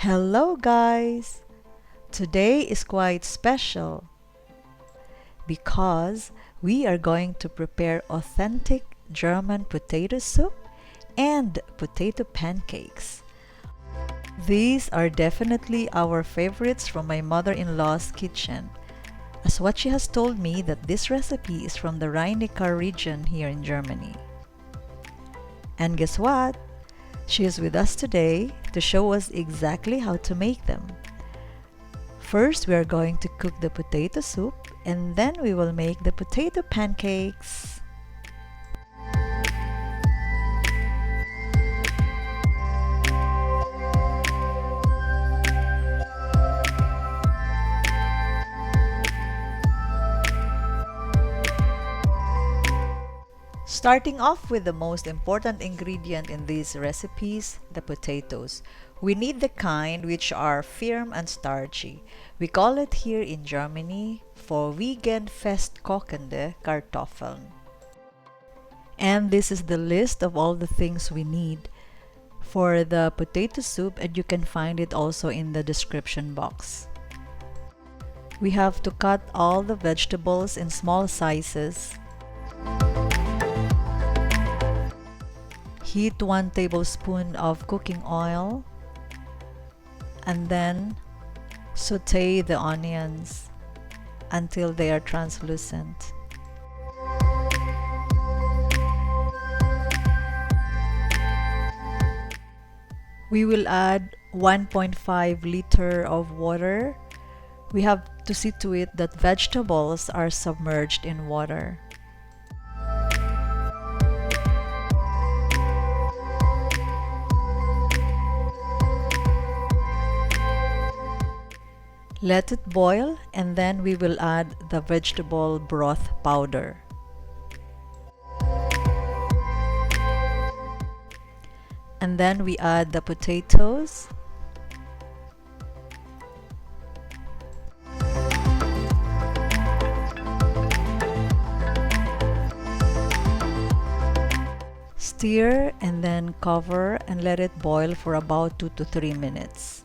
Hello guys! Today is quite special because we are going to prepare authentic German potato soup and potato pancakes. These are definitely our favorites from my mother-in-law's kitchen, as what she has told me that this recipe is from the Rhein-Neckar region here in Germany. And guess what? She is with us today to show us exactly how to make them. First, we are going to cook the potato soup and then we will make the potato pancakes. Starting off with the most important ingredient in these recipes, the potatoes. We need the kind which are firm and starchy. We call it here in Germany for vegan festkochende Kartoffeln. And this is the list of all the things we need for the potato soup, and you can find it also in the description box. We have to cut all the vegetables in small sizes. Heat 1 tablespoon of cooking oil and then saute the onions until they are translucent. We will add 1.5 liter of water. We have to see to it that vegetables are submerged in water. Let it boil and then we will add the vegetable broth powder. And then we add the potatoes. Stir and then cover and let it boil for about 2 to 3 minutes.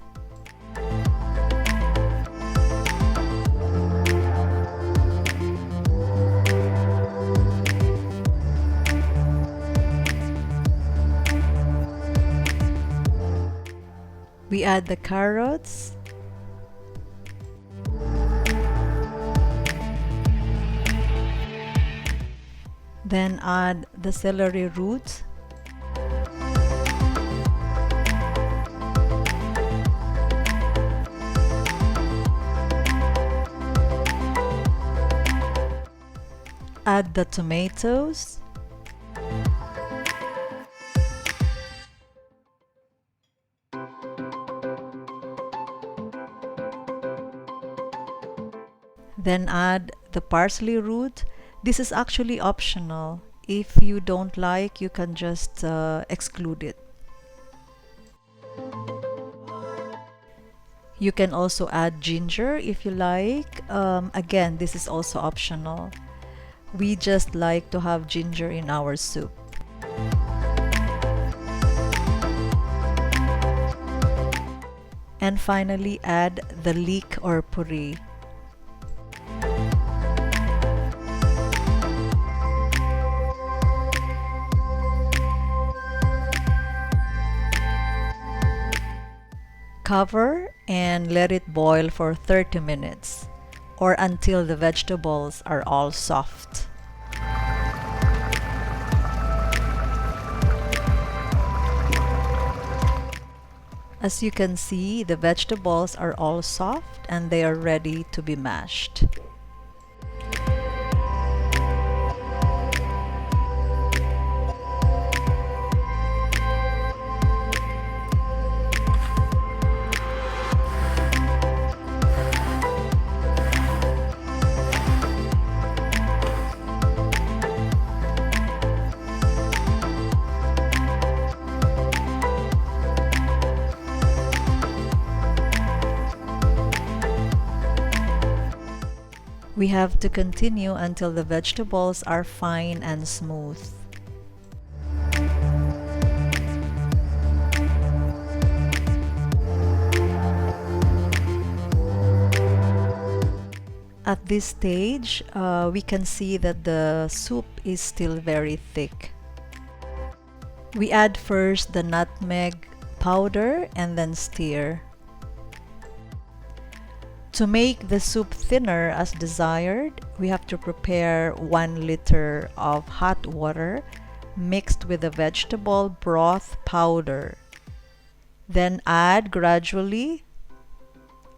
We add the carrots, then add the celery root, add the tomatoes, then add the parsley root. This is actually optional. If you don't like, you can just exclude it. You can also add ginger if you like. Again, this is also optional. We just like to have ginger in our soup. And finally, add the leek or poree. Cover and let it boil for 30 minutes or until the vegetables are all soft. As you can see, the vegetables are all soft and they are ready to be mashed. We have to continue until the vegetables are fine and smooth. At this stage, we can see that the soup is still very thick. We add first the nutmeg powder and then stir. To make the soup thinner as desired, we have to prepare 1 liter of hot water mixed with the vegetable broth powder. Then add gradually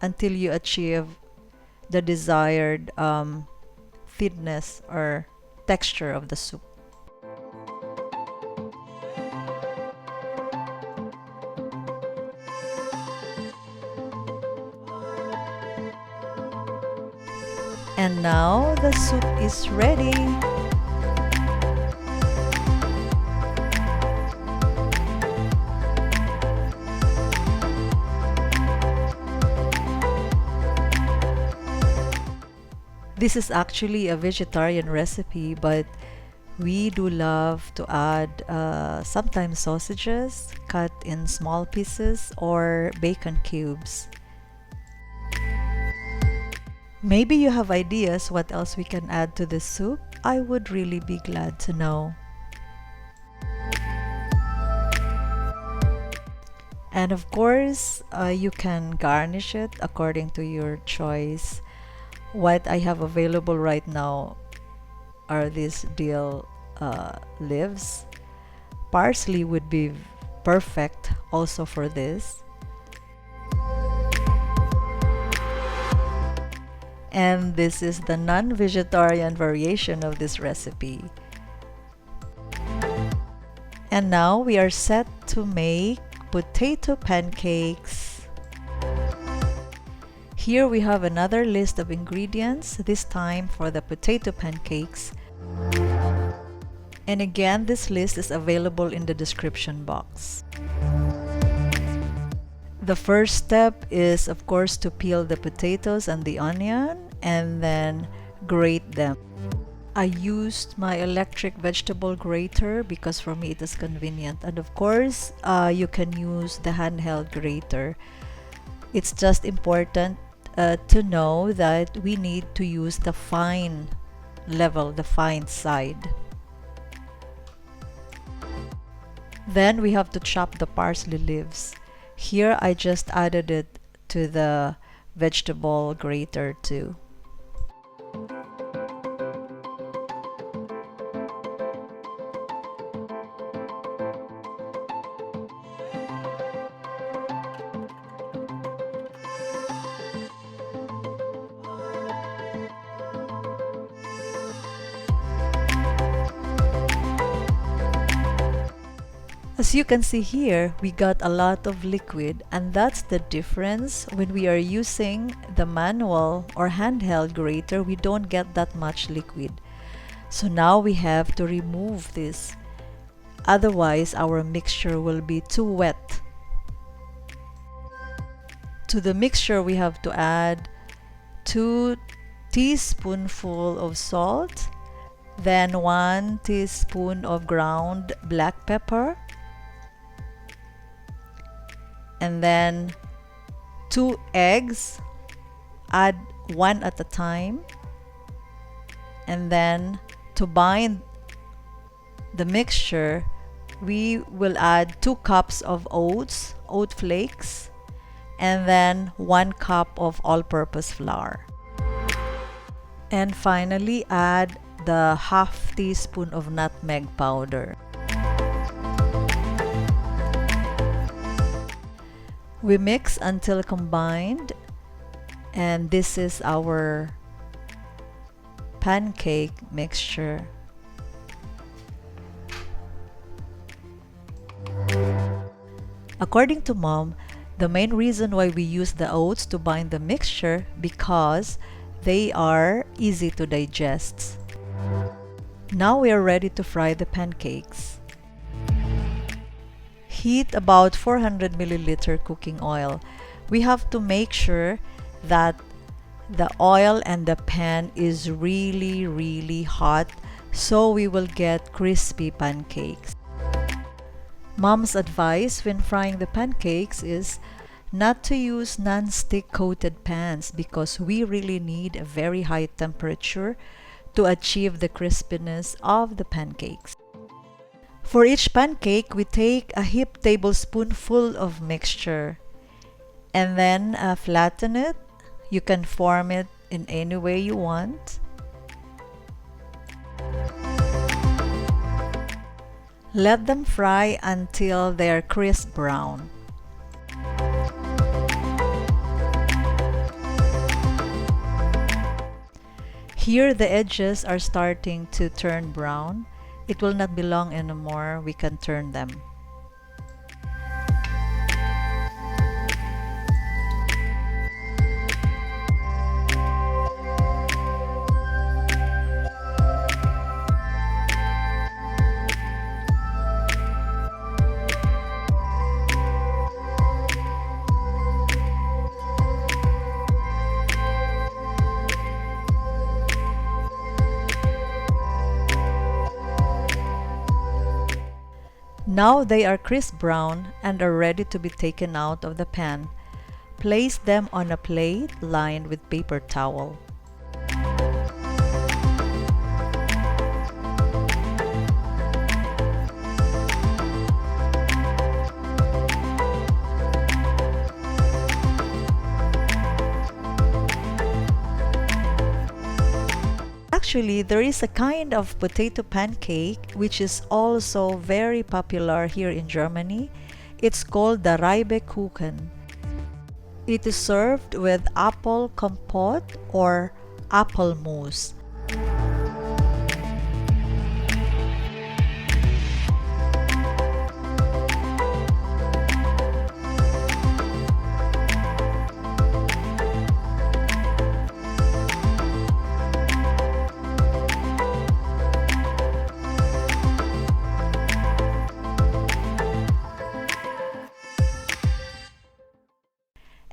until you achieve the desired thickness or texture of the soup. And now the soup is ready. This is actually a vegetarian recipe, but we do love to add sometimes sausages cut in small pieces or bacon cubes. Maybe you have ideas what else we can add to this soup. I would really be glad to know. And of course, you can garnish it according to your choice. What I have available right now are these dill leaves. Parsley would be perfect also for this. And this is the non-vegetarian variation of this recipe. And now we are set to make potato pancakes. Here we have another list of ingredients, this time for the potato pancakes. And again, this list is available in the description box. The first step is, of course, to peel the potatoes and the onion and then grate them. I used my electric vegetable grater because for me it is convenient. And of course, you can use the handheld grater. It's just important to know that we need to use the fine level, the fine side. Then we have to chop the parsley leaves. Here I just added it to the vegetable grater too. As you can see here, we got a lot of liquid, and that's the difference. When we are using the manual or handheld grater, we don't get that much liquid. So now we have to remove this. Otherwise, our mixture will be too wet. To the mixture, we have to add 2 teaspoonfuls of salt, then 1 teaspoon of ground black pepper, and then 2 eggs, add 1 at a time. And then to bind the mixture, we will add 2 cups of oat flakes, and then 1 cup of all-purpose flour. And finally, add the half teaspoon of nutmeg powder. We mix until combined, and this is our pancake mixture. According to Mom, the main reason why we use the oats to bind the mixture because they are easy to digest. Now we are ready to fry the pancakes. Heat about 400 milliliter cooking oil. We have to make sure that the oil and the pan is really hot so we will get crispy pancakes. Mom's advice when frying the pancakes is not to use non-stick coated pans because we really need a very high temperature to achieve the crispiness of the pancakes. For each pancake, we take a heaped tablespoonful of mixture and then flatten it. You can form it in any way you want. Let them fry until they are crisp brown. Here the edges are starting to turn brown. It will not be long anymore. We can turn them. Now they are crisp brown and are ready to be taken out of the pan. Place them on a plate lined with paper towel. Actually, there is a kind of potato pancake which is also very popular here in Germany. It's called the Reibekuchen. It is served with apple compote or apple mousse.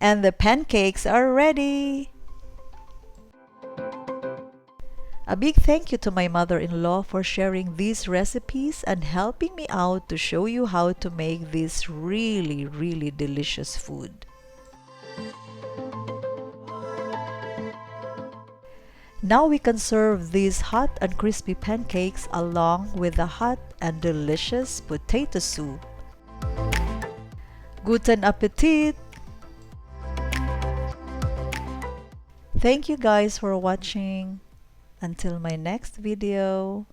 And the pancakes are ready! A big thank you to my mother-in-law for sharing these recipes and helping me out to show you how to make this really delicious food. Now we can serve these hot and crispy pancakes along with the hot and delicious potato soup. Guten Appetit! Thank you guys for watching. Until my next video.